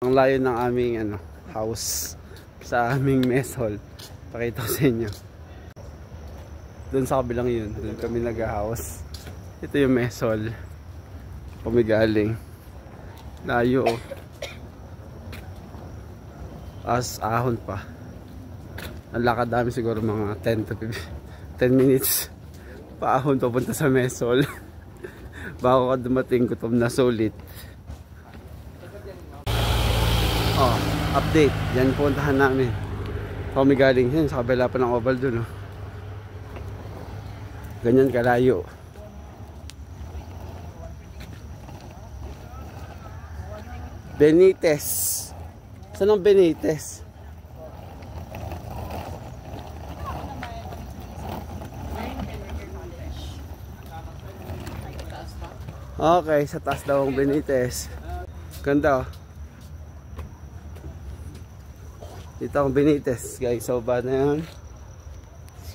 Ang layo ng aming house sa aming mess hall. Pakita ko sa inyo. Doon sa kabilang yun, doon kami nag-house. Ito yung mess hall. Kami galing. Layo oh. As ahon pa. Ang lakad namin siguro mga 10 minutes. Paahon papunta sa mess hall. Bago ka dumating, gutom na sulit. Oh, update. Yan puntahan namin. Kami galing yan sa kabila pa ng oval dun. Oh. Ganyan kalayo. Benitez. Saan ang Benitez? Okay, sa taas daw ang Benitez. Ganda oh. Dito ang Benitez guys. So ba na yun?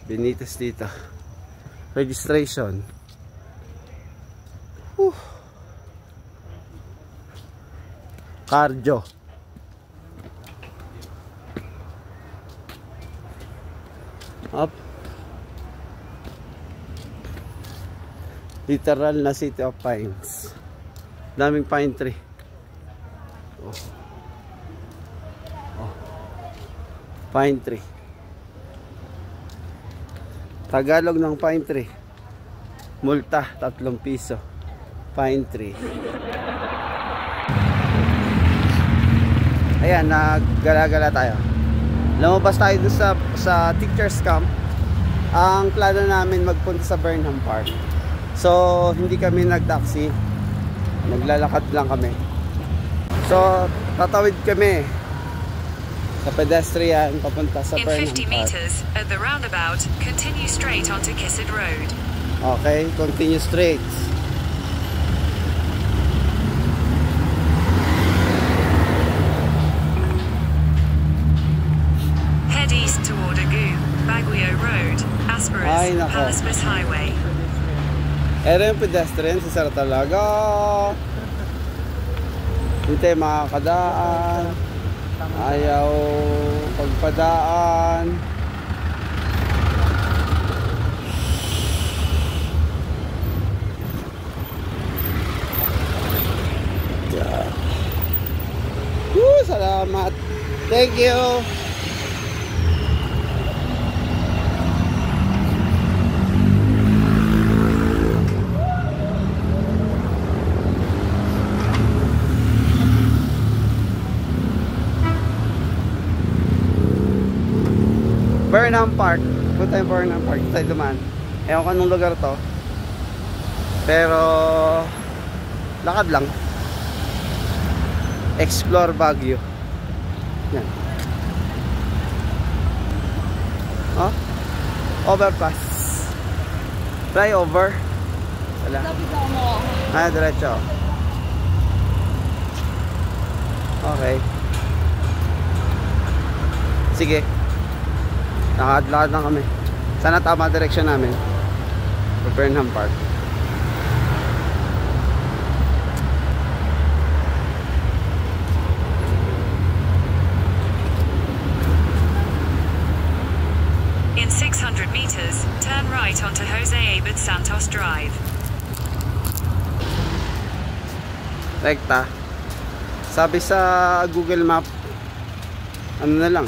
Benitez dito. Registration. Cardio. Up. Literal na City of Pines. Daming pine tree. Oh. Oh. Pine tree. Tagalog ng pine tree. Multa, 3 piso. Pine tree. Ayan, naggala-gala tayo. Lumabas tayo dun sa teacher's camp. Ang plano namin magpunta sa Burnham Park. So, hindi kami nag-taxi. Naglalakad lang kami. So, tatawid kami sa pedestrian papunta sa Burnham Park. In 50 meters at the roundabout, continue straight onto Kissed Road. Okay, continue straight. Head east toward Agu, Baguio Road, Asperas, Palaspis Highway. Ere yung pedestrian, sisara talaga. Hindi makakadaan. Ayaw pagpadaan. Yeah. Salamat. Thank you. Burnham Park. Punta yung Burnham Park. Tayo dumaan. Ewan ko anong lugar to. Pero lakad lang. Explore Baguio. Yan. Oh? Overpass. Flyover. Wala. Diretso. Okay. Sige. Nakadlakad lang kami. Sana tama direksyon namin. Burnham Park. In 600 meters, turn right onto Jose Abad Santos Drive. Rekta. Sabi sa Google Map, ano na lang,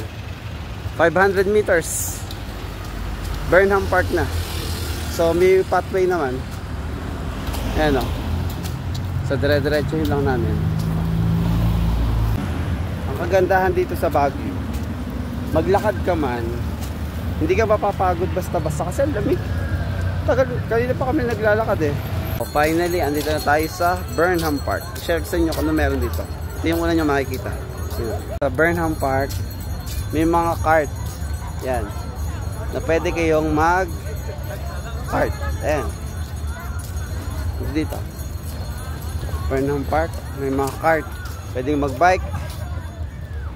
500 meters Burnham Park na. So may pathway naman. Ayan o. So dire-diretso yun lang namin. Ang kagandahan dito sa Baguio, maglakad ka man, hindi ka mapapagod basta-basta kasi lamig. Kanina pa kami naglalakad eh. So, finally, andito na tayo sa Burnham Park. Share sa inyo kung ano meron dito. Ito yung una nyo makikita. Sa Burnham Park, may mga cart. Yan. Na pwede kayong mag-cart. Ayan. Dito. Burnham Park, may mga cart. Pwede mag-bike.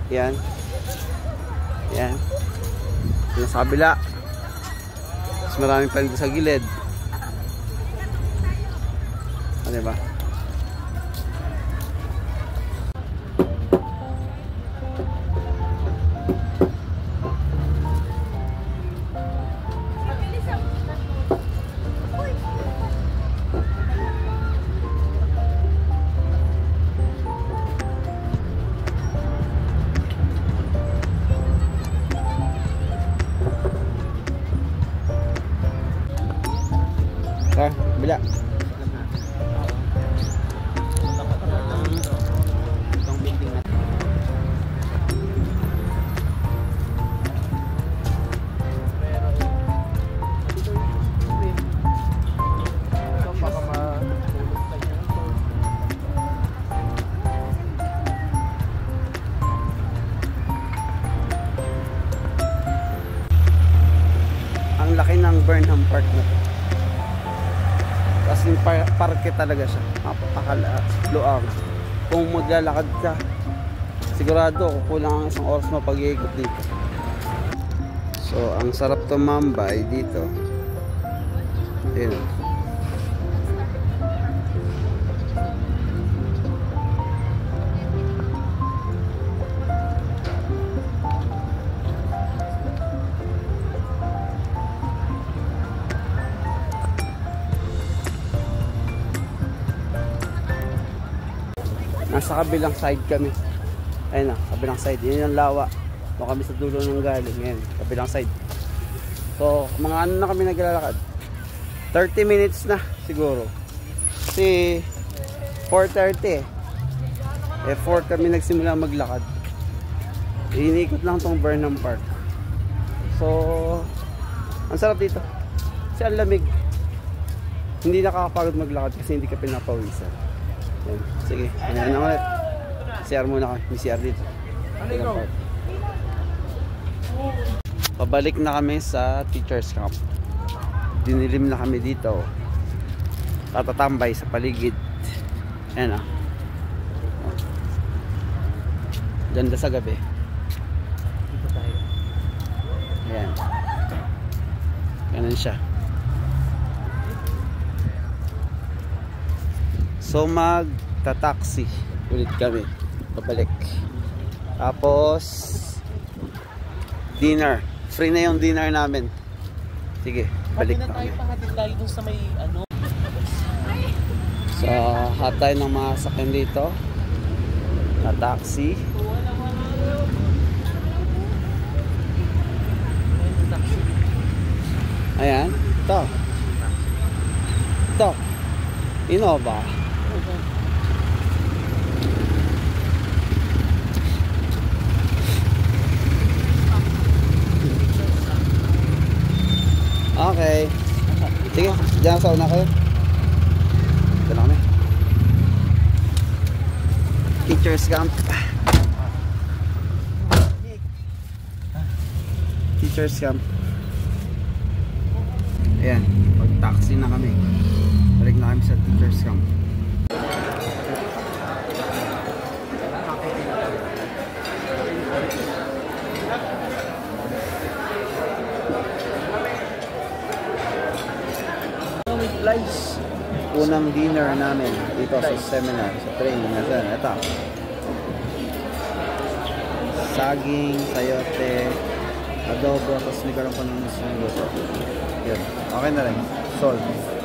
Yan. Yan. Yan sa kabila. Mas maraming pa rin sa gilid. Diba? Burnham Park na to. Tapos yung parke talaga siya. Napakalaang. Kung maglalakad ka, sigurado kukulang ang isang oras mo pag-iikot dito. So, ang sarap tumambay dito. Ayun. Nasa kabilang side kami. Ayun na, kabilang side. Yun yung lawa. Doon kami sa dulo ng galing. Ngayon, kabilang side. So, mga ano na kami naglalakad? 30 minutes na siguro. Kasi 4:30 eh. 4 kami nagsimula maglakad. Inikot lang tong Burnham Park. So, ang sarap dito. Kasi ang lamig. Hindi nakakapagod maglakad kasi hindi ka pinapawisan. Yan. Sige, ayan na ulit. CR muna kami. May CR dito. Pabalik na kami sa teacher's camp. Dinilim na kami dito. Tatatambay sa paligid. Ayan ah. Ganda sa gabi. Dito tayo. Ayan. Ganun siya. So magta-taxi ulit kami pabalik. Tapos dinner. Free na yung dinner namin. Sige, balik na kami. Pahatid tayo dun sa may ano. So hatay ng mga sakyan dito. Na taxi. Ayan. Ito. Ito. Innova. Okay. Sige, diyan sa una kayo. Ito na kami. Teacher's camp. Teacher's camp. Ayan, mag-taxi na kami. Balik na kami sa teacher's camp. Unang dinner namin dito sa seminar, sa training na dyan. Ito. Saging, sayote, adobo, tapos may karoon pa ng luto. Yun. Okay na rin. Solve.